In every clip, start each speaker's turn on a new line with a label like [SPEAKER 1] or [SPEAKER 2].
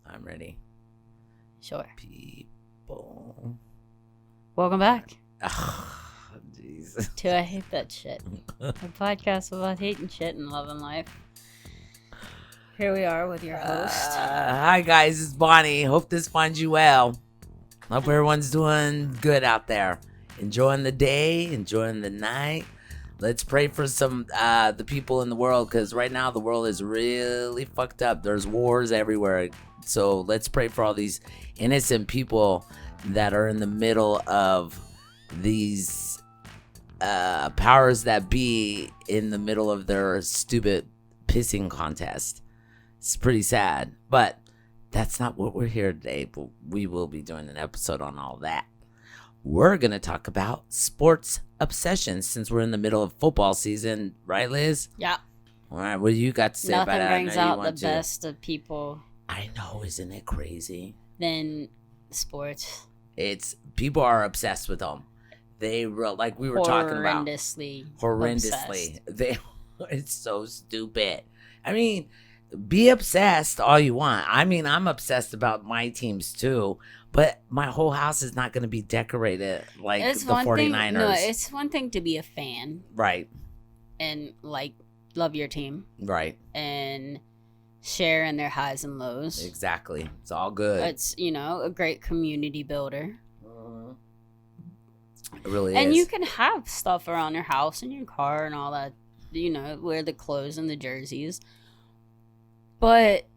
[SPEAKER 1] I'm ready.
[SPEAKER 2] Sure.
[SPEAKER 1] People.
[SPEAKER 2] Welcome back
[SPEAKER 1] Oh, jeez.
[SPEAKER 2] to I Hate That Shit, a podcast about hating shit and loving life. Here we are with your host.
[SPEAKER 1] Hi, guys. It's Bonnie. Hope this finds you well. Hope everyone's doing good out there. Enjoying the day, enjoying the night. Let's pray for some the people in the world, because right now the world is really fucked up. There's wars everywhere. So let's pray for all these innocent people that are in the middle of these powers that be in the middle of their stupid pissing contest. It's pretty sad, but that's not what we're here today. But we will be doing an episode on all that. We're going to talk about sports obsessions since we're in the middle of football season. Right, Liz?
[SPEAKER 2] Yeah.
[SPEAKER 1] All right. What do you got to say about that?
[SPEAKER 2] Nothing brings out the best of people.
[SPEAKER 1] I know. Isn't it crazy?
[SPEAKER 2] Than sports.
[SPEAKER 1] It's people are obsessed with them. They like we were talking about.
[SPEAKER 2] Horrendously.
[SPEAKER 1] It's so stupid. I mean, be obsessed all you want. I mean, I'm obsessed about my teams too. But my whole house is not going to be decorated like
[SPEAKER 2] it's
[SPEAKER 1] the 49ers.
[SPEAKER 2] It's one thing to be a fan.
[SPEAKER 1] Right.
[SPEAKER 2] And, love your team.
[SPEAKER 1] Right.
[SPEAKER 2] And share in their highs and lows.
[SPEAKER 1] Exactly. It's all good.
[SPEAKER 2] It's, a great community builder.
[SPEAKER 1] It really is.
[SPEAKER 2] And you can have stuff around your house and your car and all that, wear the clothes and the jerseys. But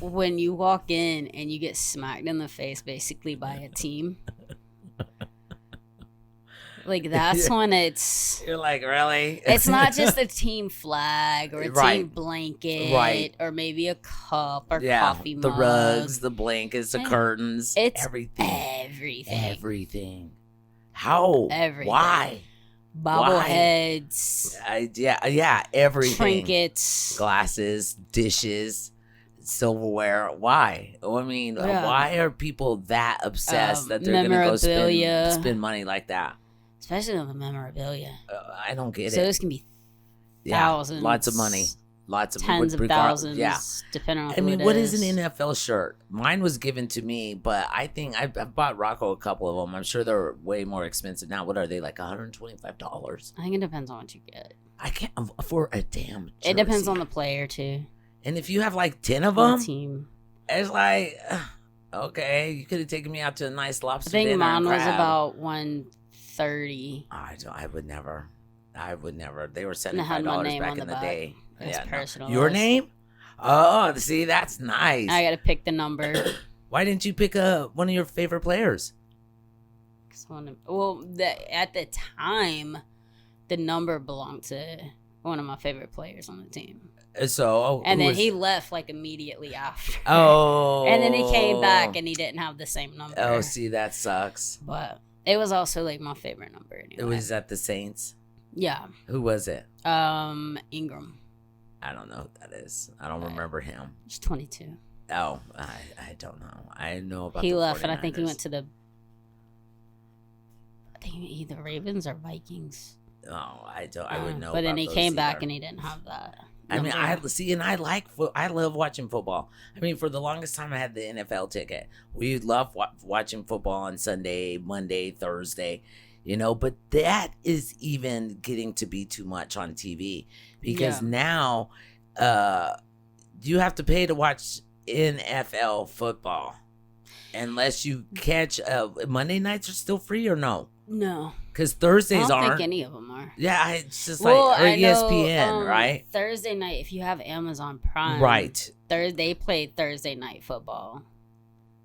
[SPEAKER 2] when you walk in and you get smacked in the face basically by a team, that's when
[SPEAKER 1] you're like, really?
[SPEAKER 2] It's not just a team flag or a
[SPEAKER 1] right.
[SPEAKER 2] team blanket
[SPEAKER 1] right.
[SPEAKER 2] or maybe a cup or coffee mug.
[SPEAKER 1] The rugs, the blankets, the curtains,
[SPEAKER 2] it's
[SPEAKER 1] everything.
[SPEAKER 2] Everything.
[SPEAKER 1] How?
[SPEAKER 2] Everything.
[SPEAKER 1] Why?
[SPEAKER 2] Bobbleheads.
[SPEAKER 1] Yeah, everything.
[SPEAKER 2] Trinkets.
[SPEAKER 1] Glasses, dishes, silverware. Why? I mean, why are people that obsessed that they're going to go spend money like that?
[SPEAKER 2] Especially on the memorabilia.
[SPEAKER 1] I don't get it.
[SPEAKER 2] So this can be thousands.
[SPEAKER 1] Lots of money. Lots of
[SPEAKER 2] tens of thousands. Yeah. Depending on who it is.
[SPEAKER 1] What is an NFL shirt? Mine was given to me, but I think I've bought Rocco a couple of them. I'm sure they're way more expensive now. What are they, like $125?
[SPEAKER 2] I think it depends on what you get.
[SPEAKER 1] I can't afford a damn jersey.
[SPEAKER 2] It depends on the player, too.
[SPEAKER 1] And if you have like 10 of them,
[SPEAKER 2] team.
[SPEAKER 1] It's like, okay, you could have taken me out to a nice lobster dinner.
[SPEAKER 2] I think mine was about $130.
[SPEAKER 1] I would never. They were $75 back in the day.
[SPEAKER 2] It's personal.
[SPEAKER 1] Your name? Oh, see, that's nice.
[SPEAKER 2] I got to pick the number.
[SPEAKER 1] Why didn't you pick one of your favorite players?
[SPEAKER 2] At the time, the number belonged to one of my favorite players on the team.
[SPEAKER 1] So,
[SPEAKER 2] and then he left immediately after.
[SPEAKER 1] Oh.
[SPEAKER 2] And then he came back and he didn't have the same number.
[SPEAKER 1] Oh, see, that sucks.
[SPEAKER 2] But it was also my favorite number anyway.
[SPEAKER 1] It was at the Saints?
[SPEAKER 2] Yeah.
[SPEAKER 1] Who was it?
[SPEAKER 2] Ingram.
[SPEAKER 1] I don't know who that is. I don't remember him.
[SPEAKER 2] He's 22.
[SPEAKER 1] Oh, I don't know. I know about
[SPEAKER 2] he
[SPEAKER 1] the
[SPEAKER 2] left
[SPEAKER 1] 49ers.
[SPEAKER 2] And I think he went to either Ravens or Vikings.
[SPEAKER 1] Oh, I wouldn't know.
[SPEAKER 2] But then he came back
[SPEAKER 1] either.
[SPEAKER 2] And he didn't have that.
[SPEAKER 1] I mean, I love watching football. I mean, for the longest time, I had the NFL ticket. We love watching football on Sunday, Monday, Thursday, but that is even getting to be too much on TV because now you have to pay to watch NFL football unless you catch Monday nights are still free or no?
[SPEAKER 2] No.
[SPEAKER 1] Because Thursdays aren't.
[SPEAKER 2] I don't think any of them are.
[SPEAKER 1] Yeah, it's just ESPN, right?
[SPEAKER 2] Thursday night, if you have Amazon Prime.
[SPEAKER 1] Right.
[SPEAKER 2] They play Thursday night football.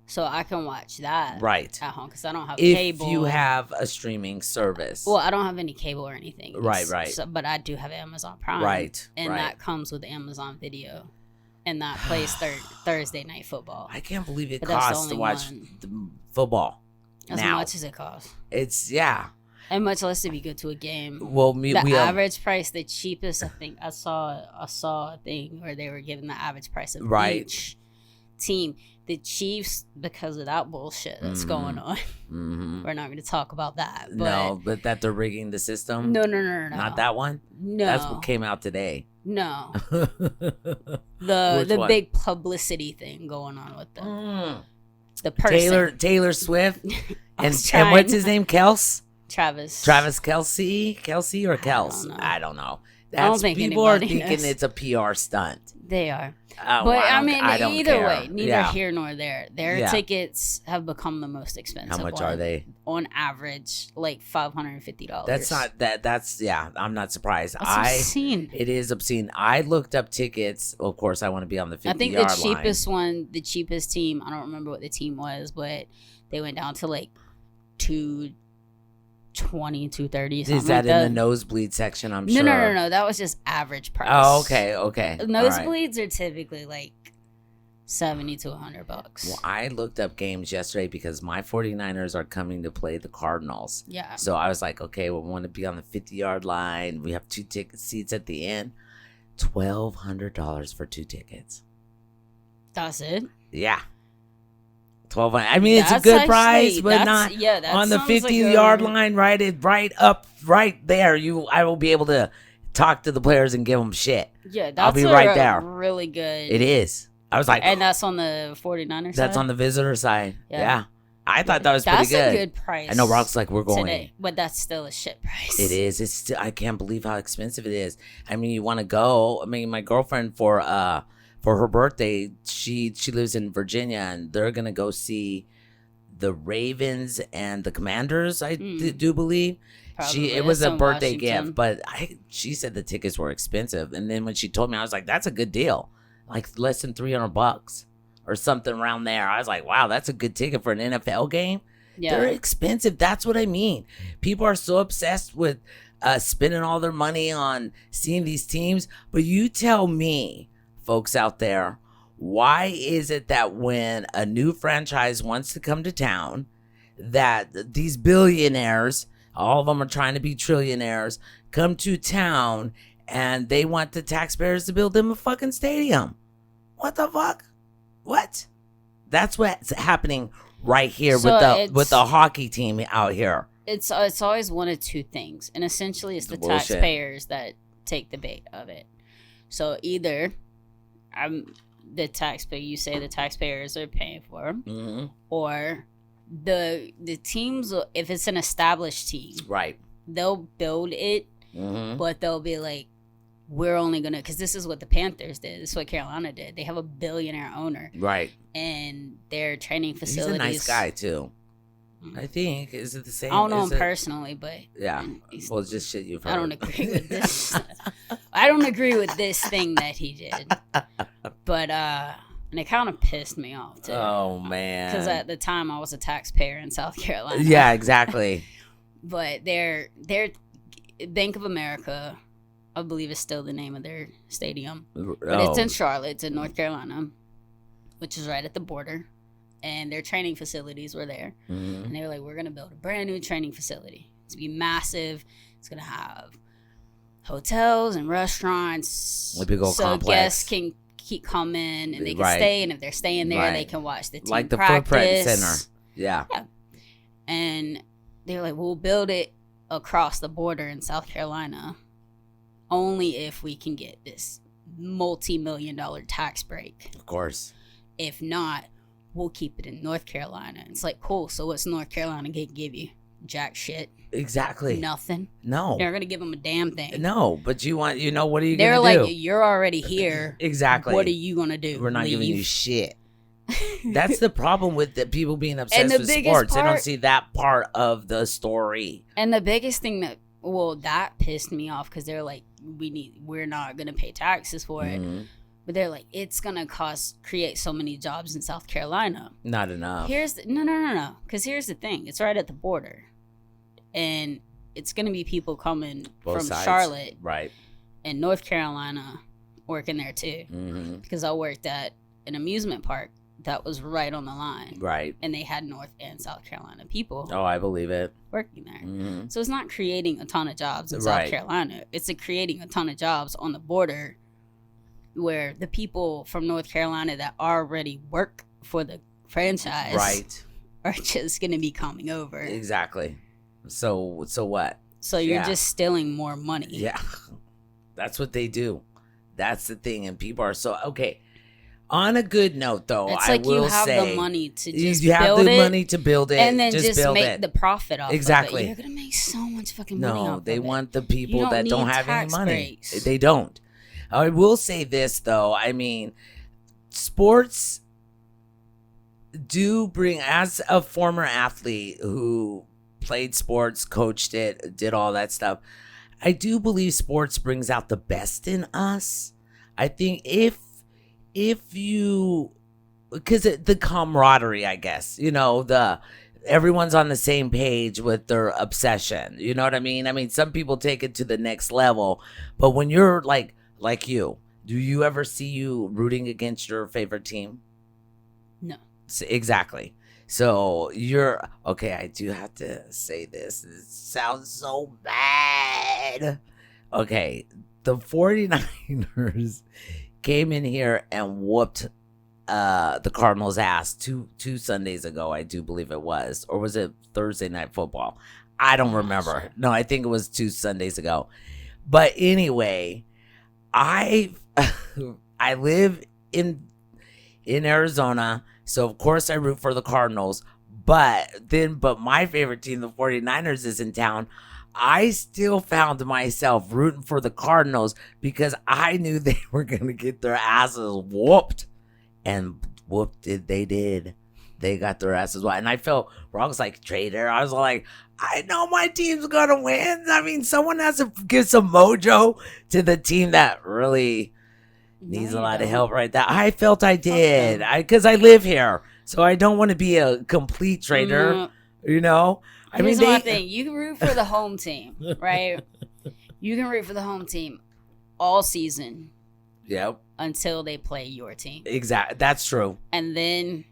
[SPEAKER 2] So I can watch that
[SPEAKER 1] right
[SPEAKER 2] at home because I don't have cable.
[SPEAKER 1] If you have a streaming service.
[SPEAKER 2] Well, I don't have any cable or anything.
[SPEAKER 1] Right.
[SPEAKER 2] So, but I do have Amazon Prime.
[SPEAKER 1] Right.
[SPEAKER 2] And that comes with Amazon Video. And that plays Thursday night football.
[SPEAKER 1] I can't believe it costs to watch the football.
[SPEAKER 2] As much as it costs.
[SPEAKER 1] It's,
[SPEAKER 2] And much less to be good to a game.
[SPEAKER 1] Well,
[SPEAKER 2] average price, the cheapest, I think I saw a thing where they were giving the average price of each team. the Chiefs, because of that bullshit that's going on. We're not going to talk about that. But
[SPEAKER 1] No, but that they're rigging the system?
[SPEAKER 2] No.
[SPEAKER 1] Not that one?
[SPEAKER 2] No.
[SPEAKER 1] That's what came out today.
[SPEAKER 2] No.
[SPEAKER 1] Which
[SPEAKER 2] The
[SPEAKER 1] one?
[SPEAKER 2] big publicity thing going on with them. The person.
[SPEAKER 1] Taylor Swift and
[SPEAKER 2] trying.
[SPEAKER 1] what's his name?
[SPEAKER 2] Travis
[SPEAKER 1] Kelsey or Kels? I don't know.
[SPEAKER 2] I don't think
[SPEAKER 1] people are
[SPEAKER 2] anybody
[SPEAKER 1] thinking
[SPEAKER 2] knows.
[SPEAKER 1] it's a PR stunt.
[SPEAKER 2] They are.
[SPEAKER 1] Oh,
[SPEAKER 2] But
[SPEAKER 1] I
[SPEAKER 2] mean,
[SPEAKER 1] don't
[SPEAKER 2] either
[SPEAKER 1] care.
[SPEAKER 2] way, neither
[SPEAKER 1] Yeah.
[SPEAKER 2] here nor there. Their tickets have become the most expensive.
[SPEAKER 1] How much are they?
[SPEAKER 2] On average, like $550.
[SPEAKER 1] That's I'm not surprised.
[SPEAKER 2] That's obscene.
[SPEAKER 1] It is obscene. I looked up tickets. Of course, I want to be on the 50
[SPEAKER 2] I think
[SPEAKER 1] yard
[SPEAKER 2] the cheapest
[SPEAKER 1] line.
[SPEAKER 2] the cheapest team, I don't remember what the team was, but they went down to like 220, 230.
[SPEAKER 1] Is that in the nosebleed section? I'm sure.
[SPEAKER 2] No. That was just average price.
[SPEAKER 1] Oh, okay.
[SPEAKER 2] Nosebleeds are typically like $70 to $100.
[SPEAKER 1] Well, I looked up games yesterday because my 49ers are coming to play the Cardinals.
[SPEAKER 2] Yeah.
[SPEAKER 1] So I was like, okay, we want to be on the 50-yard line. We have 2 seats at the end. $1,200 for 2 tickets.
[SPEAKER 2] That's it?
[SPEAKER 1] Yeah. $1,200. I mean, it's a
[SPEAKER 2] That's
[SPEAKER 1] good
[SPEAKER 2] actually-
[SPEAKER 1] price, but
[SPEAKER 2] that's-
[SPEAKER 1] not
[SPEAKER 2] yeah, that
[SPEAKER 1] on the
[SPEAKER 2] sounds like
[SPEAKER 1] 50-yard line. Right up, right there. I will be able to talk to the players and give them shit.
[SPEAKER 2] Yeah, that's
[SPEAKER 1] I'll be right there.
[SPEAKER 2] Really good.
[SPEAKER 1] It is. I was like,
[SPEAKER 2] and that's on the 49ers side?
[SPEAKER 1] That's on the visitor side. Yeah. I thought that was
[SPEAKER 2] that's
[SPEAKER 1] pretty good.
[SPEAKER 2] a good price.
[SPEAKER 1] I know Rock's like, we're going.
[SPEAKER 2] Today, but that's still a shit price.
[SPEAKER 1] It is. It's still, I can't believe how expensive it is. I mean, you want to go. I mean, my girlfriend for her birthday, she lives in Virginia, and they're gonna go see the Ravens and the Commanders. I do believe.
[SPEAKER 2] Probably.
[SPEAKER 1] It was
[SPEAKER 2] That's
[SPEAKER 1] a
[SPEAKER 2] in
[SPEAKER 1] birthday
[SPEAKER 2] Washington.
[SPEAKER 1] gift, but she said the tickets were expensive, and then when she told me, I was like, that's a good deal, like less than $300 or something around there. I was like, wow, that's a good ticket for an NFL game.
[SPEAKER 2] Yeah.
[SPEAKER 1] They're expensive. That's what I mean. People are so obsessed with spending all their money on seeing these teams. But you tell me, folks out there, why is it that when a new franchise wants to come to town, that these billionaires, all of them are trying to be trillionaires, come to town and they want the taxpayers to build them a fucking stadium? What the fuck? What? That's what's happening right here with the hockey team out here.
[SPEAKER 2] It's always one of two things, and essentially it's the
[SPEAKER 1] bullshit.
[SPEAKER 2] taxpayers that take the bait of it. So either the taxpayer, you say the taxpayers are paying for, or the teams, if it's an established team,
[SPEAKER 1] right,
[SPEAKER 2] they'll build it, but they'll be like, we're only gonna, because this is what the Panthers did. This is what Carolina did. They have a billionaire owner,
[SPEAKER 1] right,
[SPEAKER 2] and their training facilities.
[SPEAKER 1] He's a nice guy too. I think. Is it the same?
[SPEAKER 2] I don't know him personally, but
[SPEAKER 1] yeah. Well, it's just shit you've heard.
[SPEAKER 2] I don't agree with this. I don't agree with this thing that he did, but and it kind of pissed me off too.
[SPEAKER 1] Oh man!
[SPEAKER 2] Because at the time I was a taxpayer in South Carolina.
[SPEAKER 1] Yeah, exactly.
[SPEAKER 2] But their Bank of America, I believe, is still the name of their stadium. But it's in Charlotte. It's in North Carolina, which is right at the border. And their training facilities were there. And they were like, we're going to build a brand new training facility. It's going to be massive. It's going to have hotels and restaurants.
[SPEAKER 1] A big old
[SPEAKER 2] so
[SPEAKER 1] complex.
[SPEAKER 2] Guests can keep coming and they can stay. And if they're staying there, they can watch the team
[SPEAKER 1] like the
[SPEAKER 2] practice.
[SPEAKER 1] Footprint Center. Yeah.
[SPEAKER 2] And they were like, we'll build it across the border in South Carolina only if we can get this multi-million-dollar tax break.
[SPEAKER 1] Of course.
[SPEAKER 2] If not, we'll keep it in North Carolina. It's like, cool. So what's North Carolina going to give you? Jack shit.
[SPEAKER 1] Exactly.
[SPEAKER 2] Nothing.
[SPEAKER 1] No.
[SPEAKER 2] They're going to give them a damn thing.
[SPEAKER 1] No, but what are you going to do?
[SPEAKER 2] They're like, you're already here.
[SPEAKER 1] Exactly.
[SPEAKER 2] What are you going to do?
[SPEAKER 1] We're not
[SPEAKER 2] Leave?
[SPEAKER 1] giving you shit. That's the problem with the people being obsessed with
[SPEAKER 2] biggest
[SPEAKER 1] sports. They don't
[SPEAKER 2] part-
[SPEAKER 1] see that part of the story.
[SPEAKER 2] And the biggest thing that pissed me off, because they're like, we're not going to pay taxes for it. But they're like, it's going to create so many jobs in South Carolina.
[SPEAKER 1] Not enough.
[SPEAKER 2] No. Because here's the thing. It's right at the border. And it's going to be people coming
[SPEAKER 1] Both
[SPEAKER 2] from
[SPEAKER 1] sides.
[SPEAKER 2] Charlotte
[SPEAKER 1] Right.
[SPEAKER 2] and North Carolina working there too. Because I worked at an amusement park that was right on the line.
[SPEAKER 1] Right.
[SPEAKER 2] And they had North and South Carolina people
[SPEAKER 1] Oh, I believe it.
[SPEAKER 2] working there. So it's not creating a ton of jobs in South Carolina. It's creating a ton of jobs on the border where the people from North Carolina that already work for the franchise
[SPEAKER 1] Right.
[SPEAKER 2] are just going to be coming over.
[SPEAKER 1] Exactly. So what?
[SPEAKER 2] So you're just stealing more money.
[SPEAKER 1] Yeah. That's what they do. That's the thing. And people are so, okay. On a good note, though,
[SPEAKER 2] it's
[SPEAKER 1] I
[SPEAKER 2] like
[SPEAKER 1] will
[SPEAKER 2] you have
[SPEAKER 1] say,
[SPEAKER 2] the money to just
[SPEAKER 1] you have
[SPEAKER 2] build
[SPEAKER 1] the
[SPEAKER 2] it,
[SPEAKER 1] money to build it,
[SPEAKER 2] and then
[SPEAKER 1] just build
[SPEAKER 2] make
[SPEAKER 1] it.
[SPEAKER 2] the profit off
[SPEAKER 1] Exactly.
[SPEAKER 2] of it. You're gonna make so much fucking money off
[SPEAKER 1] No,
[SPEAKER 2] of
[SPEAKER 1] they
[SPEAKER 2] it.
[SPEAKER 1] want the people that don't have any money.
[SPEAKER 2] Breaks.
[SPEAKER 1] They don't. I will say this, though. I mean, sports do bring, as a former athlete who played sports, coached it, did all that stuff, I do believe sports brings out the best in us. I think if you, because the camaraderie, I guess, everyone's on the same page with their obsession. You know what I mean? I mean, some people take it to the next level, but when you're like you, do you ever see you rooting against your favorite team?
[SPEAKER 2] No.
[SPEAKER 1] Exactly. So you're okay. I do have to say this. It sounds so bad. Okay. The 49ers came in here and whooped the Cardinals' ass two Sundays ago, I do believe it was. Or was it Thursday Night Football? I don't remember.
[SPEAKER 2] Sure.
[SPEAKER 1] No, I think it was 2 Sundays ago. But anyway, I live in Arizona, so of course I root for the Cardinals. But my favorite team, the 49ers, is in town. I still found myself rooting for the Cardinals because I knew they were going to get their asses whooped. And whooped it, they did. They got their asses whooped. And I felt wrong. I was like, traitor. I was like, I know my team's going to win. I mean, someone has to give some mojo to the team that really needs a lot of help right there. I felt I did. Because I live here. So I don't want to be a complete traitor, I
[SPEAKER 2] mean, one thing. You can root for the home team, right? You can root for the home team all season.
[SPEAKER 1] Yep.
[SPEAKER 2] Until they play your team.
[SPEAKER 1] Exactly. That's true.
[SPEAKER 2] And then.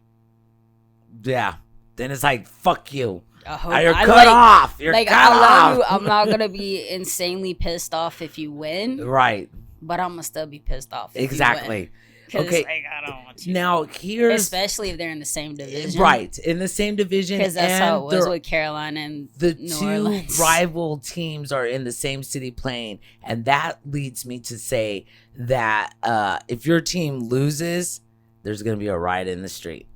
[SPEAKER 1] Yeah. Then it's like, fuck you.
[SPEAKER 2] You're
[SPEAKER 1] cut off. You're cut off.
[SPEAKER 2] I love you. I'm not going to be insanely pissed off if you win.
[SPEAKER 1] Right.
[SPEAKER 2] But I'm going to still be pissed off if
[SPEAKER 1] exactly.
[SPEAKER 2] you win. Okay. I don't want you.
[SPEAKER 1] Now, here's...
[SPEAKER 2] Especially if they're in the same division.
[SPEAKER 1] Right. In the same division.
[SPEAKER 2] Because that's how it was with Carolina and
[SPEAKER 1] the
[SPEAKER 2] New Orleans.
[SPEAKER 1] Two rival teams are in the same city playing. And that leads me to say that if your team loses, there's going to be a riot in the street.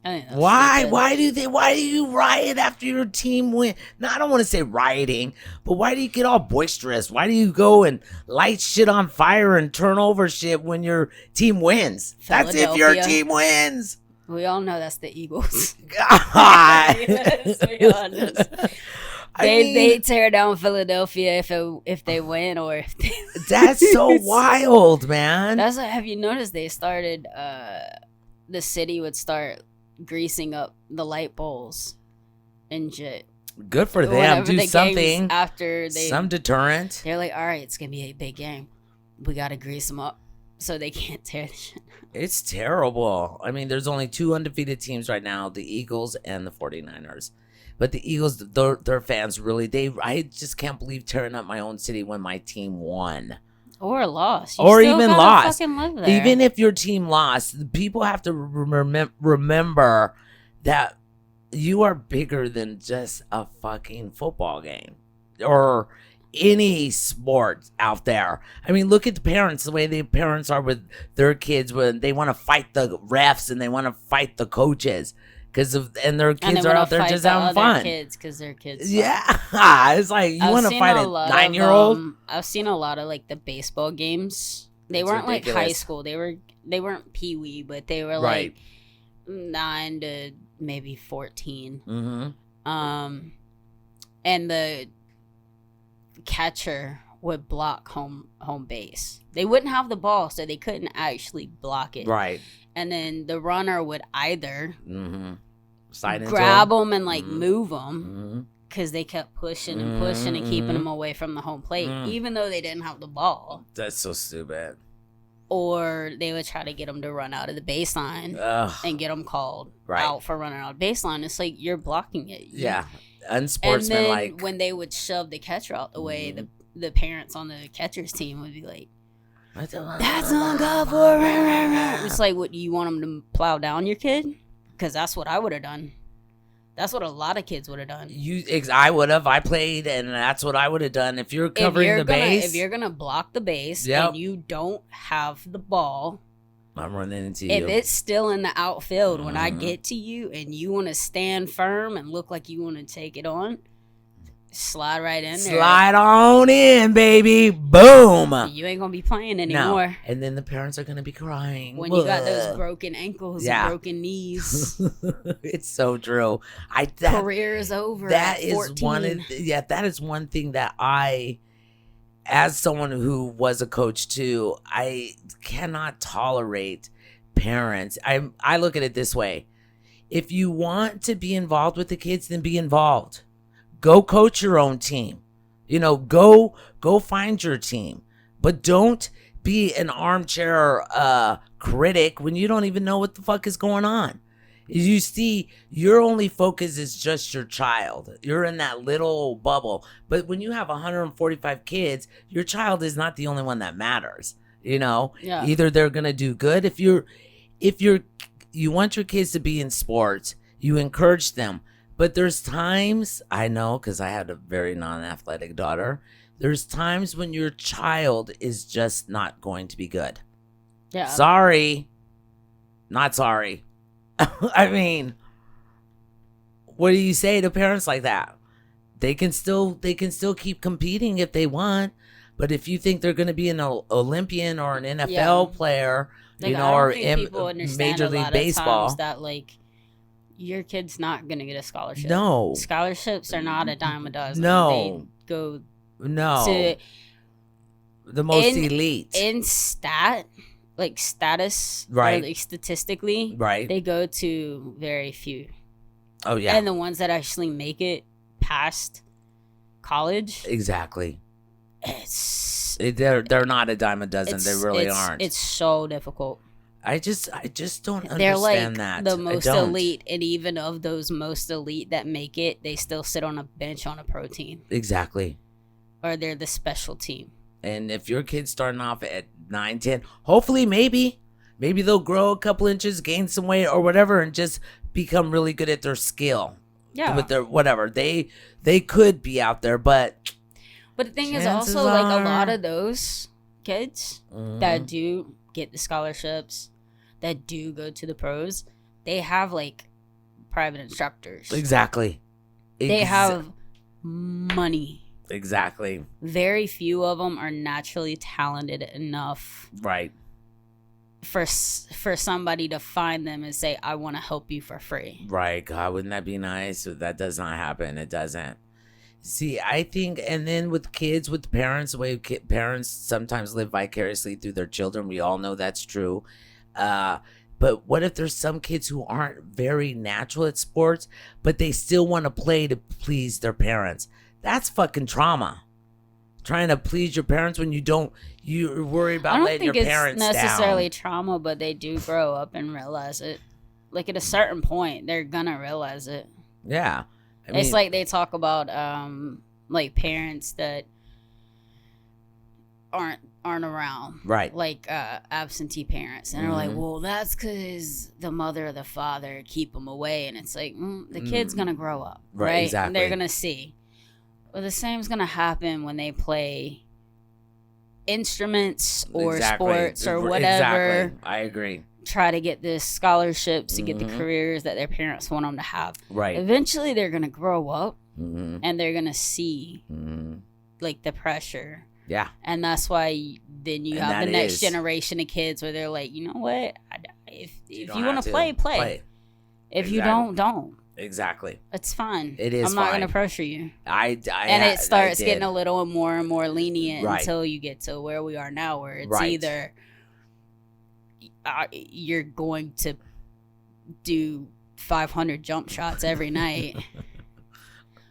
[SPEAKER 1] Why? Stupid. Why do you riot after your team win? No, I don't want to say rioting, but why do you get all boisterous? Why do you go and light shit on fire and turn over shit when your team wins? That's if your team wins.
[SPEAKER 2] We all know that's the Eagles.
[SPEAKER 1] God.
[SPEAKER 2] Let's be honest. They tear down Philadelphia if they win or if they lose.
[SPEAKER 1] That's so wild, man.
[SPEAKER 2] Have you noticed they started the city would start greasing up the light poles and shit.
[SPEAKER 1] Good for them. Do something
[SPEAKER 2] after
[SPEAKER 1] some deterrent.
[SPEAKER 2] They're like, all right, it's gonna be a big game. We gotta grease them up so they can't tear the shit.
[SPEAKER 1] It's terrible. I mean, there's only 2 undefeated teams right now: the Eagles and the 49ers. But the Eagles, their fans really, I just can't believe tearing up my own city when my team won.
[SPEAKER 2] Or lost.
[SPEAKER 1] Or even lost. Even if your team lost, people have to remember that you are bigger than just a fucking football game or any sport out there. I mean, look at the parents, the way the parents are with their kids when they want to fight the refs and they want to fight the coaches. And their kids are out there just having fun.
[SPEAKER 2] Kids, because their kids.
[SPEAKER 1] Yeah, it's like you want to fight a 9-year-old.
[SPEAKER 2] I've seen a lot of like the baseball games. They weren't ridiculous. Like high school. They weren't peewee, but they were like 9 to maybe 14.
[SPEAKER 1] Mm-hmm.
[SPEAKER 2] And the catcher would block home base. They wouldn't have the ball, so they couldn't actually block it.
[SPEAKER 1] Right.
[SPEAKER 2] And then the runner would either
[SPEAKER 1] grab
[SPEAKER 2] them and like move them because they kept pushing and pushing and keeping them away from the home plate, even though they didn't have the ball.
[SPEAKER 1] That's so stupid.
[SPEAKER 2] Or they would try to get them to run out of the baseline and get them called out for running out of baseline. It's like you're blocking it.
[SPEAKER 1] Yeah, unsportsmanlike.
[SPEAKER 2] And then when they would shove the catcher out the way, the parents on the catcher's team would be like, That's uncalled for. It's like, what, you want them to plow down your kid? Because that's what I would have done. That's what a lot of kids would have done.
[SPEAKER 1] I would have. I played, and that's what I would have done. If you're covering the base.
[SPEAKER 2] If you're going to block the base and you don't have the ball,
[SPEAKER 1] I'm running into you.
[SPEAKER 2] If it's still in the outfield when I get to you and you want to stand firm and look like you want to take it on, slide right in there.
[SPEAKER 1] Slide on in, baby. Boom.
[SPEAKER 2] You ain't going to be playing anymore.
[SPEAKER 1] No. And then the parents are going to be crying.
[SPEAKER 2] When you got those broken ankles and broken knees.
[SPEAKER 1] It's so true.
[SPEAKER 2] Career is over. That is
[SPEAKER 1] that is one thing that I, as someone who was a coach too, I cannot tolerate parents. I look at it this way. If you want to be involved with the kids, then be involved. Go coach your own team. Go find your team. But don't be an armchair critic when you don't even know what the fuck is going on. You see, your only focus is just your child. You're in that little bubble. But when you have 145 kids, your child is not the only one that matters.
[SPEAKER 2] Yeah.
[SPEAKER 1] Either they're gonna do good. If you want your kids to be in sports, you encourage them. But there's times, I know, because I had a very non-athletic daughter, there's times when your child is just not going to be good.
[SPEAKER 2] Yeah.
[SPEAKER 1] Sorry. Not sorry. I mean, what do you say to parents like that? They can still keep competing if they want, but if you think they're going to be an Olympian or an NFL player, or in Major League Baseball,
[SPEAKER 2] that your kid's not going to get a scholarship.
[SPEAKER 1] No.
[SPEAKER 2] Scholarships are not a dime a dozen.
[SPEAKER 1] No.
[SPEAKER 2] They go
[SPEAKER 1] to the most elite.
[SPEAKER 2] In status,
[SPEAKER 1] right?
[SPEAKER 2] Or statistically,
[SPEAKER 1] right?
[SPEAKER 2] They go to very few.
[SPEAKER 1] Oh yeah.
[SPEAKER 2] And the ones that actually make it past college,
[SPEAKER 1] exactly. They're not a dime a dozen. They really aren't.
[SPEAKER 2] It's so difficult.
[SPEAKER 1] I just don't understand that.
[SPEAKER 2] They're the most elite, and even of those most elite that make it, they still sit on a bench on a protein.
[SPEAKER 1] Exactly.
[SPEAKER 2] Or they're the special team.
[SPEAKER 1] And if your kid's starting off at 9, 10, hopefully maybe they'll grow a couple inches, gain some weight or whatever, and just become really good at their skill.
[SPEAKER 2] Yeah.
[SPEAKER 1] With their whatever. They could be out there, but
[SPEAKER 2] the thing is also a lot of those kids that do get the scholarships, that do go to the pros, they have private instructors.
[SPEAKER 1] Exactly.
[SPEAKER 2] They have money.
[SPEAKER 1] Exactly.
[SPEAKER 2] Very few of them are naturally talented enough,
[SPEAKER 1] right,
[SPEAKER 2] for somebody to find them and say, I want to help you for free.
[SPEAKER 1] Right. God, wouldn't that be nice? That does not happen. It doesn't. See, I think, and then with kids, with parents, the way parents sometimes live vicariously through their children, we all know that's true. But what if there's some kids who aren't very natural at sports, but they still want to play to please their parents? That's fucking trauma. Trying to please your parents when you're worried about letting your parents down. I don't think it's necessarily
[SPEAKER 2] trauma, but they do grow up and realize it. At a certain point, they're gonna realize it.
[SPEAKER 1] Yeah.
[SPEAKER 2] It's like they talk about parents that aren't around,
[SPEAKER 1] right?
[SPEAKER 2] Absentee parents, and they're like, well, that's because the mother or the father keep them away, and it's like the kid's gonna grow up, right?
[SPEAKER 1] Exactly.
[SPEAKER 2] And they're gonna see. Well, the same's gonna happen when they play instruments or sports or whatever.
[SPEAKER 1] Exactly. I agree.
[SPEAKER 2] Try to get the scholarships to get the careers that their parents want them to have.
[SPEAKER 1] Right.
[SPEAKER 2] Eventually, they're gonna grow up and they're gonna see the pressure.
[SPEAKER 1] Yeah.
[SPEAKER 2] And that's why then you have the next generation of kids where they're like, you know what? If you want to play. If you don't.
[SPEAKER 1] Exactly.
[SPEAKER 2] It's fine.
[SPEAKER 1] It is.
[SPEAKER 2] I'm not going to pressure you.
[SPEAKER 1] And
[SPEAKER 2] it starts getting a little more and more lenient
[SPEAKER 1] right.
[SPEAKER 2] until you get to where we are now, where it's either you're going to do 500 jump shots every night.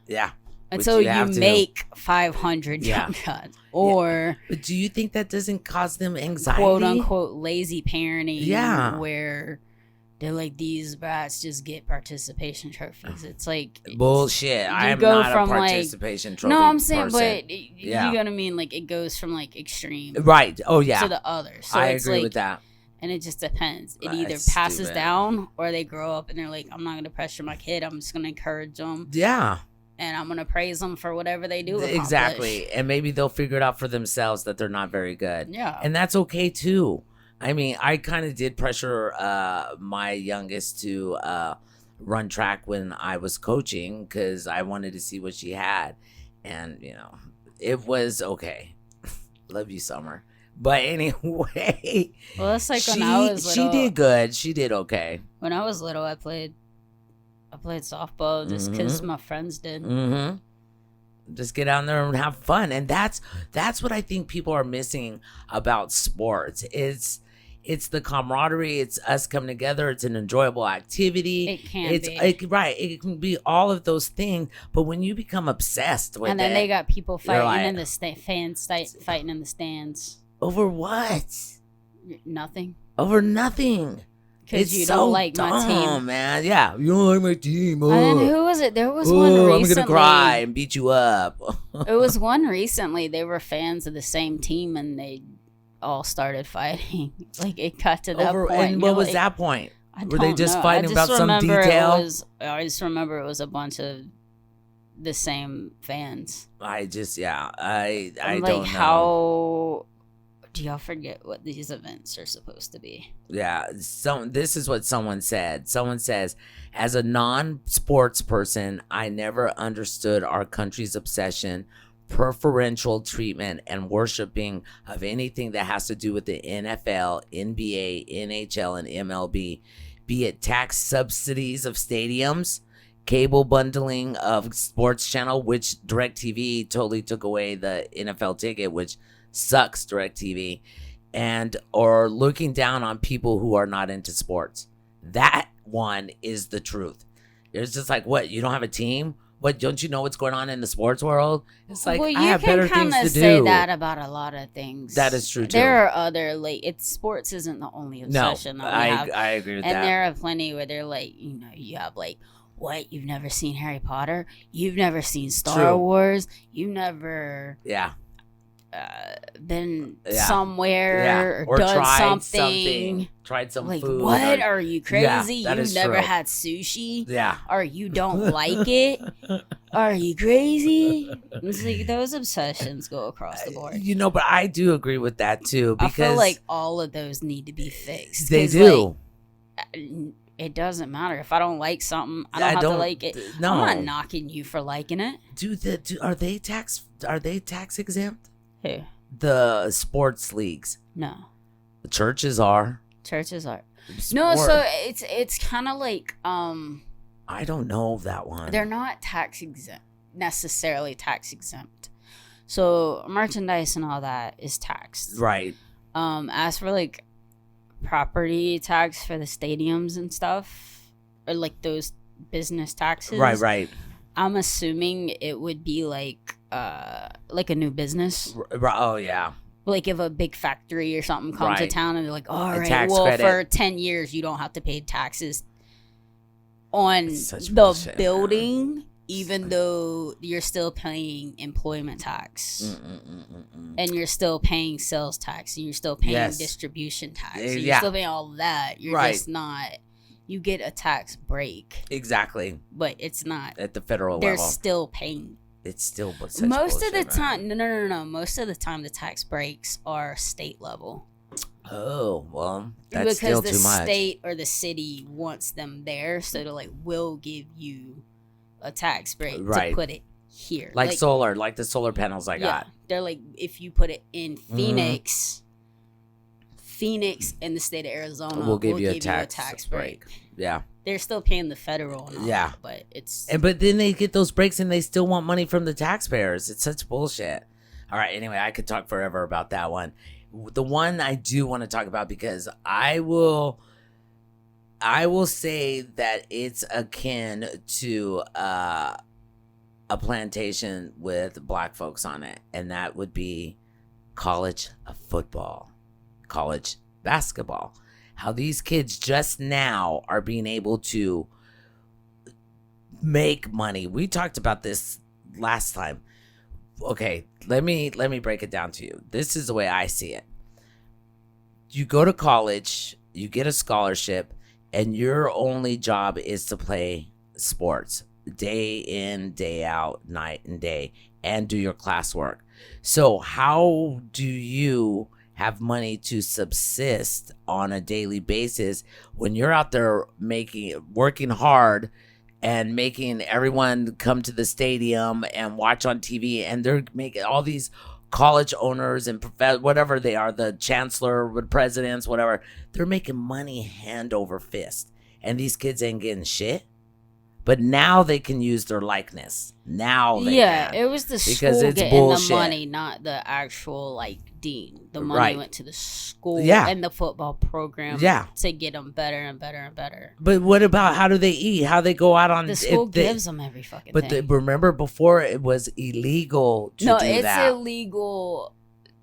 [SPEAKER 1] Yeah.
[SPEAKER 2] Until you make 500 jump shots. Or
[SPEAKER 1] But do you think that doesn't cause them anxiety?
[SPEAKER 2] Quote unquote lazy parenting.
[SPEAKER 1] Yeah.
[SPEAKER 2] Where they're like, these brats just get participation trophies. It's like
[SPEAKER 1] bullshit. I am
[SPEAKER 2] go
[SPEAKER 1] not a
[SPEAKER 2] from, like-
[SPEAKER 1] participation trophy.
[SPEAKER 2] No, I'm saying,
[SPEAKER 1] person.
[SPEAKER 2] but you know what I mean. Like it goes from like extreme,
[SPEAKER 1] Right? Oh yeah,
[SPEAKER 2] to the other. So
[SPEAKER 1] I
[SPEAKER 2] it's
[SPEAKER 1] agree
[SPEAKER 2] like,
[SPEAKER 1] with that.
[SPEAKER 2] and it just depends. It either
[SPEAKER 1] That's
[SPEAKER 2] passes
[SPEAKER 1] stupid.
[SPEAKER 2] down, or they grow up and they're like, I'm not gonna pressure my kid. I'm just gonna encourage them,
[SPEAKER 1] Yeah,
[SPEAKER 2] and I'm gonna praise them for whatever they do. Accomplish.
[SPEAKER 1] exactly. And maybe they'll figure it out for themselves that they're not very good.
[SPEAKER 2] Yeah.
[SPEAKER 1] And that's okay too. I mean, I kind of did pressure my youngest to run track when I was coaching because I wanted to see what she had. And, you know, it was okay. Love you, Summer. But anyway,
[SPEAKER 2] Well, that's like when I was little.
[SPEAKER 1] she did good. She did okay.
[SPEAKER 2] When I was little, I played softball just because my friends did.
[SPEAKER 1] Mm-hmm. Just get out there and have fun. And that's what I think people are missing about sports. It's the camaraderie. It's us coming together. It's an enjoyable activity.
[SPEAKER 2] It can be.
[SPEAKER 1] It can be all of those things. But when you become obsessed with it.
[SPEAKER 2] And then they got people fighting
[SPEAKER 1] like-
[SPEAKER 2] in the fans fighting in the stands.
[SPEAKER 1] Over what?
[SPEAKER 2] Nothing.
[SPEAKER 1] Over nothing.
[SPEAKER 2] Because you don't like my team.
[SPEAKER 1] Man. Yeah, you don't like my team.
[SPEAKER 2] And then who was it? There was one recently.
[SPEAKER 1] I'm gonna cry and beat you up.
[SPEAKER 2] It was one recently. They were fans of the same team and they all started fighting. Like it got to that point.
[SPEAKER 1] And what was that point? Were they just
[SPEAKER 2] know.
[SPEAKER 1] fighting about some detail?
[SPEAKER 2] I just remember it was a bunch of the same fans.
[SPEAKER 1] I
[SPEAKER 2] I'm
[SPEAKER 1] don't
[SPEAKER 2] like,
[SPEAKER 1] know.
[SPEAKER 2] how do y'all forget what these events are supposed to be?
[SPEAKER 1] Yeah, this is what someone said. Someone says, as a non-sports person, I never understood our country's obsession, preferential treatment, and worshiping of anything that has to do with the NFL, NBA, NHL, and MLB, be it tax subsidies of stadiums, cable bundling of sports channel, which DirecTV totally took away the NFL ticket, which sucks, DirecTV, and or looking down on people who are not into sports. That one is the truth. It's just like, what, you don't have a team? What, don't you know what's going on in the sports world? It's like, I have better things to do.
[SPEAKER 2] You can kind of say that about a lot of things.
[SPEAKER 1] That is true too.
[SPEAKER 2] There are other sports isn't the only obsession that we have.
[SPEAKER 1] I agree with that.
[SPEAKER 2] And there are plenty where they're like, you have like, what, you've never seen Harry Potter? You've never seen Star Wars? You've never been somewhere or done
[SPEAKER 1] tried
[SPEAKER 2] something.
[SPEAKER 1] Tried some
[SPEAKER 2] like,
[SPEAKER 1] food.
[SPEAKER 2] what? Are you crazy?
[SPEAKER 1] Yeah,
[SPEAKER 2] You've never
[SPEAKER 1] true.
[SPEAKER 2] had sushi?
[SPEAKER 1] Yeah.
[SPEAKER 2] Or you don't like it? Are you crazy? It's like those obsessions go across the board.
[SPEAKER 1] But I do agree with that too. Because
[SPEAKER 2] I feel like all of those need to be fixed.
[SPEAKER 1] They do.
[SPEAKER 2] It doesn't matter if I don't like something. I don't have to like it.
[SPEAKER 1] No.
[SPEAKER 2] I'm not knocking you for liking it.
[SPEAKER 1] Are they tax exempt?
[SPEAKER 2] Who?
[SPEAKER 1] The sports leagues.
[SPEAKER 2] No.
[SPEAKER 1] The churches are.
[SPEAKER 2] Churches are. No, so it's kind of like
[SPEAKER 1] I don't know that one.
[SPEAKER 2] They're not necessarily tax exempt. So merchandise and all that is taxed.
[SPEAKER 1] Right.
[SPEAKER 2] As for like property tax for the stadiums and stuff, or like those business taxes.
[SPEAKER 1] Right.
[SPEAKER 2] I'm assuming it would be like a new business.
[SPEAKER 1] Oh yeah.
[SPEAKER 2] Like if a big factory or something comes to town and they're like, all right, well,
[SPEAKER 1] credit.
[SPEAKER 2] for 10 years you don't have to pay taxes on the
[SPEAKER 1] bullshit,
[SPEAKER 2] building,
[SPEAKER 1] man.
[SPEAKER 2] even though you're still paying employment tax. And you're still paying sales tax, and you're still paying distribution tax. So you're still paying all that. You're just not. You get a tax break.
[SPEAKER 1] Exactly.
[SPEAKER 2] But it's not
[SPEAKER 1] at the federal
[SPEAKER 2] they're
[SPEAKER 1] level.
[SPEAKER 2] They're still paying.
[SPEAKER 1] It's still
[SPEAKER 2] most of the time.
[SPEAKER 1] Man.
[SPEAKER 2] No. Most of the time, the tax breaks are state level.
[SPEAKER 1] Oh well, that's still too much.
[SPEAKER 2] Because the state or the city wants them there, so they're like, we'll give you a tax break to put it here,
[SPEAKER 1] like solar, like the solar panels I got.
[SPEAKER 2] They're like, if you put it in Phoenix, Phoenix in the state of Arizona,
[SPEAKER 1] we'll give you a tax break. Yeah.
[SPEAKER 2] They're still paying the federal and all that, but it's...
[SPEAKER 1] But then they get those breaks and they still want money from the taxpayers. It's such bullshit. All right, anyway, I could talk forever about that one. The one I do want to talk about, because I will say that it's akin to a plantation with black folks on it, and that would be college football, college basketball. how these kids just now are being able to make money. We talked about this last time. Okay, let me break it down to you. This is the way I see it. You go to college, you get a scholarship, and your only job is to play sports day in, day out, night and day, and do your classwork. So how do you have money to subsist on a daily basis when you're out there working hard and making everyone come to the stadium and watch on TV, and they're making all these college owners and whatever they are, the chancellor, presidents, whatever, they're making money hand over fist, and these kids ain't getting shit. But now they can use their likeness. Now they can.
[SPEAKER 2] It was the
[SPEAKER 1] because
[SPEAKER 2] school
[SPEAKER 1] it's
[SPEAKER 2] getting
[SPEAKER 1] bullshit.
[SPEAKER 2] the money, not the actual dean. The money
[SPEAKER 1] Right.
[SPEAKER 2] went to the school
[SPEAKER 1] Yeah.
[SPEAKER 2] and the football program
[SPEAKER 1] Yeah.
[SPEAKER 2] to get them better and better and better.
[SPEAKER 1] But what about how do they eat? How they go out on
[SPEAKER 2] The school gives them every fucking
[SPEAKER 1] But
[SPEAKER 2] thing.
[SPEAKER 1] remember, before it was illegal to do
[SPEAKER 2] it's
[SPEAKER 1] that.
[SPEAKER 2] illegal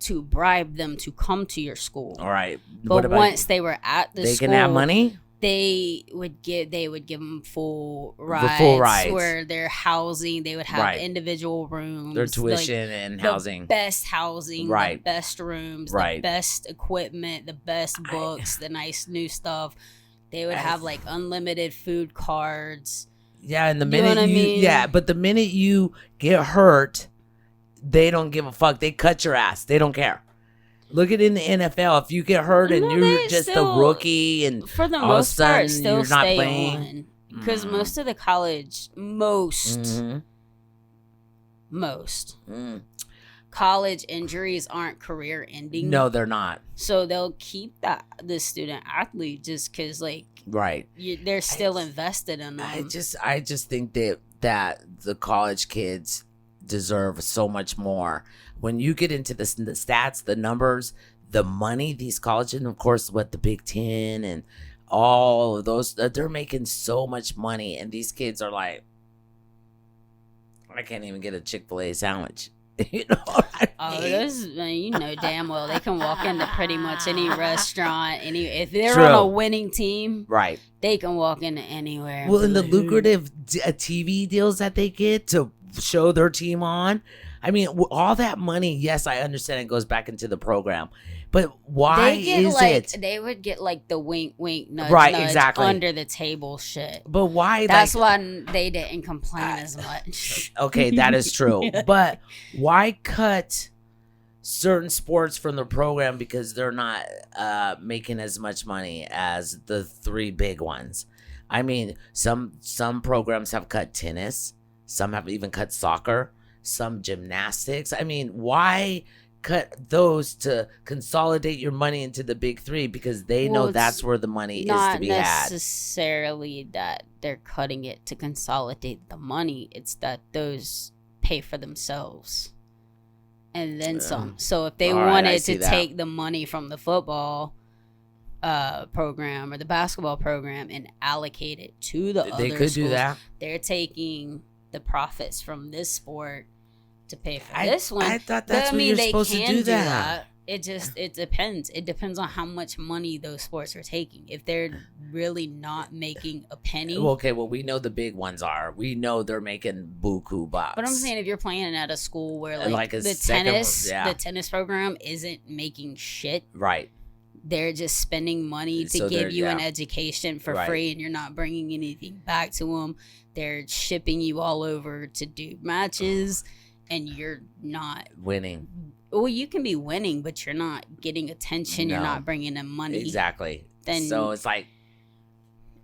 [SPEAKER 2] to bribe them to come to your school.
[SPEAKER 1] All right.
[SPEAKER 2] But
[SPEAKER 1] what about
[SPEAKER 2] once they were at the
[SPEAKER 1] they
[SPEAKER 2] school,
[SPEAKER 1] can have money?
[SPEAKER 2] they would give them full rides, where their housing, they would have
[SPEAKER 1] Right.
[SPEAKER 2] individual rooms,
[SPEAKER 1] Their tuition and housing.
[SPEAKER 2] the best housing,
[SPEAKER 1] Right.
[SPEAKER 2] the best rooms,
[SPEAKER 1] Right.
[SPEAKER 2] the best equipment, the best books, the nice new stuff. They would have unlimited food cards.
[SPEAKER 1] Yeah, and the
[SPEAKER 2] You know
[SPEAKER 1] minute
[SPEAKER 2] what I mean?
[SPEAKER 1] yeah, but the minute you get hurt, they don't give a fuck. They cut your ass. They don't care. Look at in the NFL. If you get hurt and
[SPEAKER 2] No,
[SPEAKER 1] you're
[SPEAKER 2] they
[SPEAKER 1] just
[SPEAKER 2] still-
[SPEAKER 1] a rookie and
[SPEAKER 2] For the
[SPEAKER 1] all of a
[SPEAKER 2] most
[SPEAKER 1] sudden
[SPEAKER 2] part, still
[SPEAKER 1] you're not
[SPEAKER 2] stay
[SPEAKER 1] playing.
[SPEAKER 2] on. Because
[SPEAKER 1] Mm.
[SPEAKER 2] most of the college, most
[SPEAKER 1] Mm.
[SPEAKER 2] college injuries aren't career ending.
[SPEAKER 1] No, they're not.
[SPEAKER 2] So they'll keep the student athlete just because
[SPEAKER 1] Right.
[SPEAKER 2] they're still invested in them.
[SPEAKER 1] I just think that the college kids deserve so much more. When you get into the stats, the numbers, the money, these colleges, and of course, the Big Ten and all of those, they're making so much money, and these kids are like, I can't even get a Chick-fil-A sandwich. You know what I mean?
[SPEAKER 2] Damn well they can walk into pretty much any restaurant. If they're
[SPEAKER 1] True.
[SPEAKER 2] on a winning team,
[SPEAKER 1] Right.
[SPEAKER 2] they can walk into anywhere.
[SPEAKER 1] Well, and the lucrative TV deals that they get to show their team on. I mean, all that money, yes, I understand it goes back into the program. But why
[SPEAKER 2] they would get the wink wink nudge,
[SPEAKER 1] Right,
[SPEAKER 2] nudge
[SPEAKER 1] exactly.
[SPEAKER 2] under the table shit.
[SPEAKER 1] But why?
[SPEAKER 2] That's why they didn't complain as much.
[SPEAKER 1] Okay, that is true. But why cut certain sports from the program because they're not making as much money as the three big ones? I mean, some programs have cut tennis. Some have even cut soccer. Some gymnastics. I mean, why cut those to consolidate your money into the big three? Because they know that's where the money is to be had.
[SPEAKER 2] Not necessarily that they're cutting it to consolidate the money. It's that those pay for themselves and then some. So if they wanted to take the money from the football program or the basketball program and allocate it to the other
[SPEAKER 1] they could do
[SPEAKER 2] schools,
[SPEAKER 1] that.
[SPEAKER 2] they're taking the profits from this sport to pay for this one.
[SPEAKER 1] I thought that's what you're supposed to do that.
[SPEAKER 2] It depends. It depends on how much money those sports are taking. If they're really not making a penny.
[SPEAKER 1] Okay, well, we know the big ones are. We know they're making buku bucks.
[SPEAKER 2] But I'm saying if you're playing at a school where the tennis program isn't making shit.
[SPEAKER 1] Right.
[SPEAKER 2] They're just spending money to give you an education for free, and you're not bringing anything back to them. They're shipping you all over to do matches, and you're not
[SPEAKER 1] winning.
[SPEAKER 2] Well, you can be winning, but you're not getting attention. No. You're not bringing them money.
[SPEAKER 1] Exactly.
[SPEAKER 2] Then,
[SPEAKER 1] so it's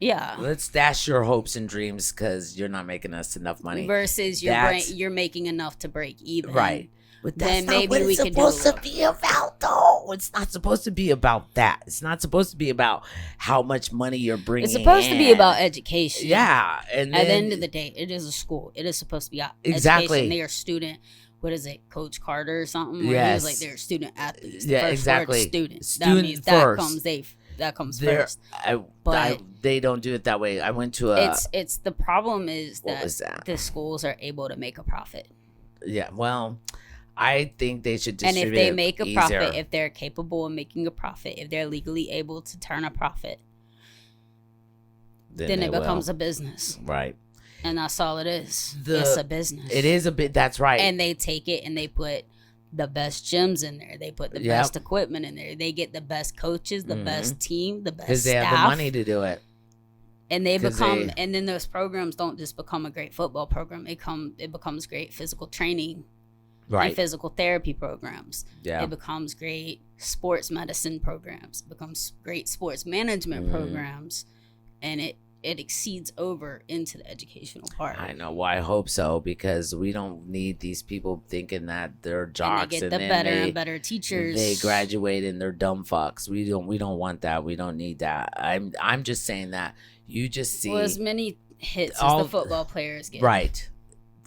[SPEAKER 2] yeah.
[SPEAKER 1] Let's dash your hopes and dreams because you're not making us enough money.
[SPEAKER 2] Versus you're making enough to break even.
[SPEAKER 1] Right. But that's
[SPEAKER 2] then
[SPEAKER 1] not
[SPEAKER 2] maybe
[SPEAKER 1] what
[SPEAKER 2] we
[SPEAKER 1] it's
[SPEAKER 2] can
[SPEAKER 1] supposed to be about, though. It's not supposed to be about that. It's not supposed to be about how much money you're bringing.
[SPEAKER 2] It's supposed to be about education.
[SPEAKER 1] Yeah. And
[SPEAKER 2] at the end of the day, it is a school. It is supposed to be about education. They are student. What is it, Coach Carter or something? Where he was they're student athletes.
[SPEAKER 1] Yeah, exactly.
[SPEAKER 2] Students.
[SPEAKER 1] Student
[SPEAKER 2] that means
[SPEAKER 1] first.
[SPEAKER 2] that comes first.
[SPEAKER 1] But they don't do it that way. I went to a.
[SPEAKER 2] It's the problem is
[SPEAKER 1] that
[SPEAKER 2] the schools are able to make a profit.
[SPEAKER 1] Yeah, well, I think they should
[SPEAKER 2] And
[SPEAKER 1] distribute
[SPEAKER 2] if they make a
[SPEAKER 1] easier.
[SPEAKER 2] profit, if they're capable of making a profit, if they're legally able to turn a profit, then it becomes a business.
[SPEAKER 1] Right.
[SPEAKER 2] And that's all it is. It's a business.
[SPEAKER 1] It is a bit. That's right.
[SPEAKER 2] And they take it and they put the best gyms in there. They put the best equipment in there. They get the best coaches, the best team, the best staff.
[SPEAKER 1] Because they have the money to do it.
[SPEAKER 2] And they become, and then those programs don't just become a great football program. It becomes great physical training,
[SPEAKER 1] right?
[SPEAKER 2] And physical therapy programs.
[SPEAKER 1] Yeah.
[SPEAKER 2] It becomes great sports medicine programs. It becomes great sports management programs, and it exceeds over into the educational part.
[SPEAKER 1] I know. Well, I hope so, because we don't need these people thinking that they're jocks
[SPEAKER 2] and they get the better and better teachers.
[SPEAKER 1] They graduate and they're dumb fucks. We don't want that. We don't need that. I'm just saying that you just see
[SPEAKER 2] as many hits as the football players get.
[SPEAKER 1] Right.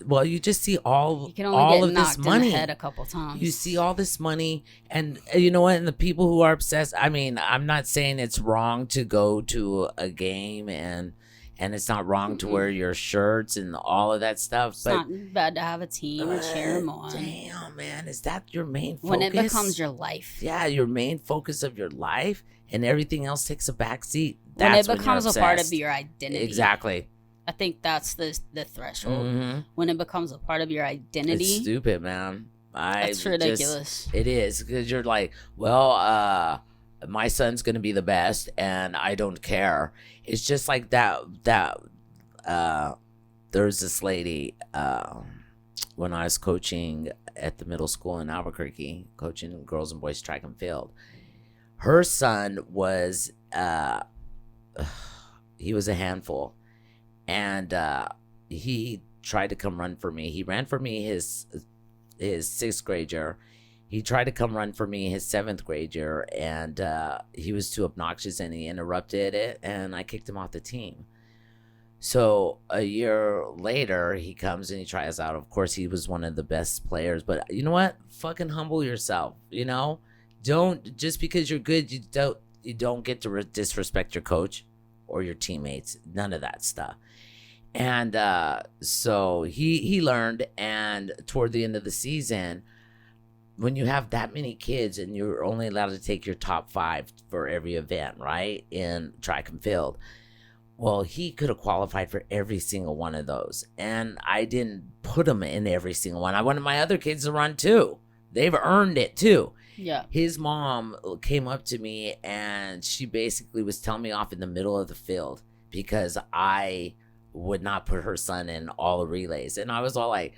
[SPEAKER 1] Well, you just see all
[SPEAKER 2] you can only get
[SPEAKER 1] of
[SPEAKER 2] knocked
[SPEAKER 1] this money
[SPEAKER 2] in the head a couple times.
[SPEAKER 1] You see all this money, and you know what? And the people who are obsessed. I mean, I'm not saying it's wrong to go to a game, and it's not wrong to wear your shirts and all of that stuff.
[SPEAKER 2] It's
[SPEAKER 1] but
[SPEAKER 2] not bad to have a team and cheer them on.
[SPEAKER 1] Damn, man, is that your main focus?
[SPEAKER 2] When it becomes your life.
[SPEAKER 1] Yeah, your main focus of your life, and everything else takes a back seat.
[SPEAKER 2] When it becomes a part of your identity.
[SPEAKER 1] Exactly.
[SPEAKER 2] I think that's the threshold. When it becomes a part of your identity.
[SPEAKER 1] It's stupid, man.
[SPEAKER 2] That's ridiculous.
[SPEAKER 1] It is, because you're like, well, my son's gonna be the best, and I don't care. It's just like that. There's this lady when I was coaching at the middle school in Albuquerque, coaching girls and boys track and field. Her son was he was a handful. And he tried to come run for me. He ran for me his 6th grade year. He tried to come run for me his 7th grade year, and he was too obnoxious, and he interrupted it, and I kicked him off the team. So a year later, he comes and he tries out. Of course, he was one of the best players. But you know what? Fucking humble yourself. You know, don't, just because you're good, you don't get to disrespect your coach or your teammates. None of that stuff. And so he learned, and toward the end of the season, when you have that many kids and you're only allowed to take your top 5 for every event, right, in track and field, well, he could have qualified for every single one of those. And I didn't put him in every single one. I wanted my other kids to run too. They've earned it too.
[SPEAKER 2] Yeah.
[SPEAKER 1] His mom came up to me, and she basically was telling me off in the middle of the field because I would not put her son in all the relays. And I was all like,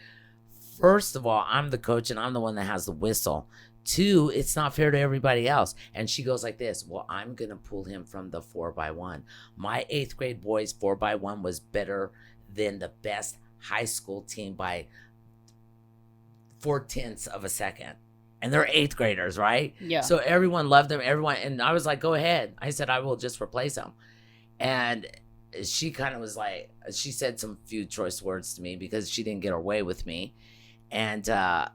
[SPEAKER 1] first of all, I'm the coach and I'm the one that has the whistle. 2, it's not fair to everybody else. And she goes like this, well, I'm going to pull him from the 4x1. My 8th grade boys 4x1 was better than the best high school team by 0.4 of a second. And they're 8th graders, right?
[SPEAKER 2] Yeah.
[SPEAKER 1] So everyone loved them. And I was like, go ahead. I said, I will just replace him. And she kind of was like, she said some few choice words to me because she didn't get her way with me. And I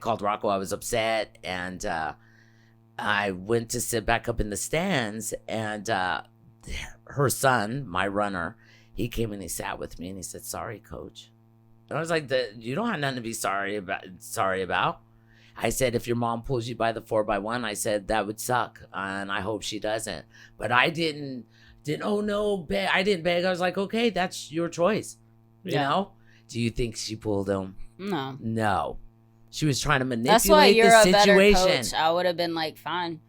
[SPEAKER 1] called Rocco. I was upset. And I went to sit back up in the stands. And her son, my runner, he came and he sat with me and he said, sorry, coach. And I was like, you don't have nothing to be sorry about. I said, if your mom pulls you by the 4x1, I said, that would suck. And I hope she doesn't. But I didn't, oh no, I didn't beg. I was like, okay, that's your choice. You know? Do you think she pulled him? No. She was trying to manipulate
[SPEAKER 2] That's why you're
[SPEAKER 1] the
[SPEAKER 2] a
[SPEAKER 1] situation.
[SPEAKER 2] better coach. I would have been like, fine.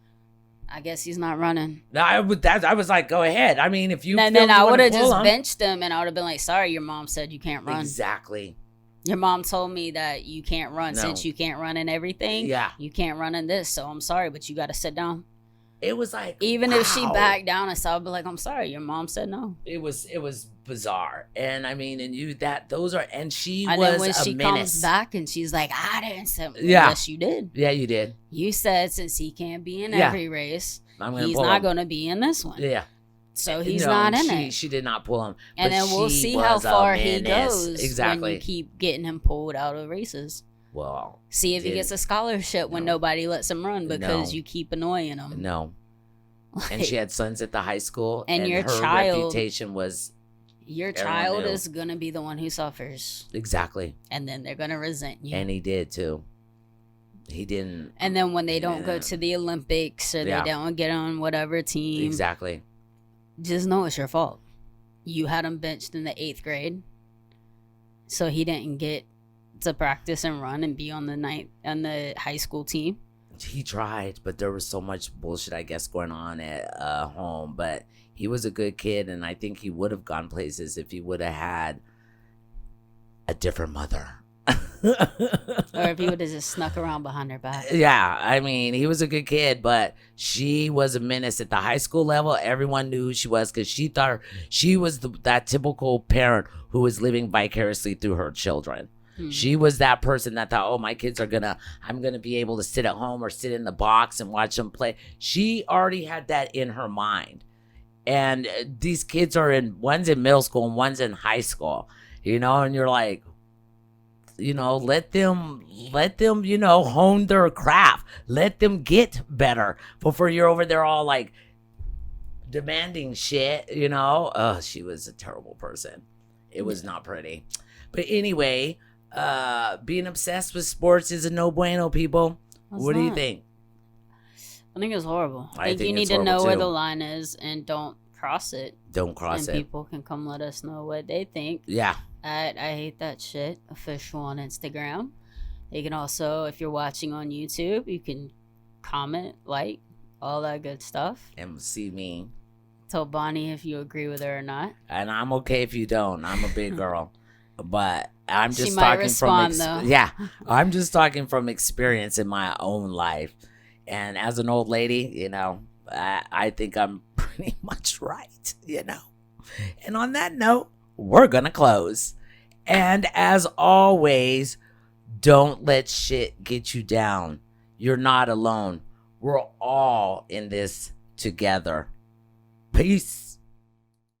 [SPEAKER 2] I guess he's not running.
[SPEAKER 1] I was like, go ahead. I mean, if you
[SPEAKER 2] and then I would have just benched him, and I would have been like, sorry, your mom said you can't run.
[SPEAKER 1] Exactly.
[SPEAKER 2] Your mom told me that you can't run. Since you can't run in everything. Yeah. You can't run in this, so I'm sorry, but you got to sit down.
[SPEAKER 1] It was like,
[SPEAKER 2] even if she backed down and I'd be like, I'm sorry, your mom said no.
[SPEAKER 1] It was bizarre. And I mean, and you, those are, and she
[SPEAKER 2] and
[SPEAKER 1] was
[SPEAKER 2] then when she
[SPEAKER 1] menace.
[SPEAKER 2] comes back and she's like, I didn't say,
[SPEAKER 1] yeah.
[SPEAKER 2] Yes, you did.
[SPEAKER 1] Yeah, you did.
[SPEAKER 2] You said since he can't be in every race, he's not going to be in this one.
[SPEAKER 1] Yeah.
[SPEAKER 2] So he's not in it.
[SPEAKER 1] She did not pull him.
[SPEAKER 2] And then we'll see how far he goes
[SPEAKER 1] exactly.
[SPEAKER 2] when you keep getting him pulled out of races.
[SPEAKER 1] Well,
[SPEAKER 2] see if he gets a scholarship when nobody lets him run because you keep annoying him.
[SPEAKER 1] No. And she had sons at the high school,
[SPEAKER 2] and your
[SPEAKER 1] her
[SPEAKER 2] child,
[SPEAKER 1] reputation was
[SPEAKER 2] Your
[SPEAKER 1] Everyone
[SPEAKER 2] child
[SPEAKER 1] knew.
[SPEAKER 2] is going to be the one who suffers.
[SPEAKER 1] Exactly.
[SPEAKER 2] And then they're going to resent you.
[SPEAKER 1] And he did too. He didn't.
[SPEAKER 2] And then when they don't go to the Olympics or
[SPEAKER 1] Yeah.
[SPEAKER 2] they don't get on whatever team,
[SPEAKER 1] Exactly.
[SPEAKER 2] just know it's your fault. You had him benched in the 8th grade, so he didn't get to practice and run and be on the high school team.
[SPEAKER 1] He tried, but there was so much bullshit, I guess, going on at home. But he was a good kid, and I think he would have gone places if he would have had a different mother.
[SPEAKER 2] Or if he would have just snuck around behind her back.
[SPEAKER 1] Yeah, I mean, he was a good kid, but she was a menace at the high school level. Everyone knew who she was because she thought she was that typical parent who was living vicariously through her children. She was that person that thought, oh, my kids I'm gonna be able to sit at home or sit in the box and watch them play. She already had that in her mind. And these kids one's in middle school and one's in high school, and you're like, let them, hone their craft. Let them get better before you're over there all like demanding shit, Oh, she was a terrible person. It was not pretty. But anyway, being obsessed with sports is a no bueno, people. What do you think?
[SPEAKER 2] I think it's horrible.
[SPEAKER 1] I think
[SPEAKER 2] you need to know where the line is and don't cross it.
[SPEAKER 1] Don't cross it.
[SPEAKER 2] And people can come let us know what they think.
[SPEAKER 1] Yeah.
[SPEAKER 2] At I Hate That Shit official on Instagram. You can also, if you're watching on YouTube, you can comment, like, all that good stuff.
[SPEAKER 1] And see me.
[SPEAKER 2] Tell Bonnie if you agree with her or not.
[SPEAKER 1] And I'm okay if you don't. I'm a big girl. But I'm just
[SPEAKER 2] she might
[SPEAKER 1] talking
[SPEAKER 2] respond,
[SPEAKER 1] from
[SPEAKER 2] though.
[SPEAKER 1] Yeah. I'm just talking from experience in my own life. And as an old lady, I think I'm pretty much right, And on that note, we're gonna close. And as always, don't let shit get you down. You're not alone. We're all in this together. Peace.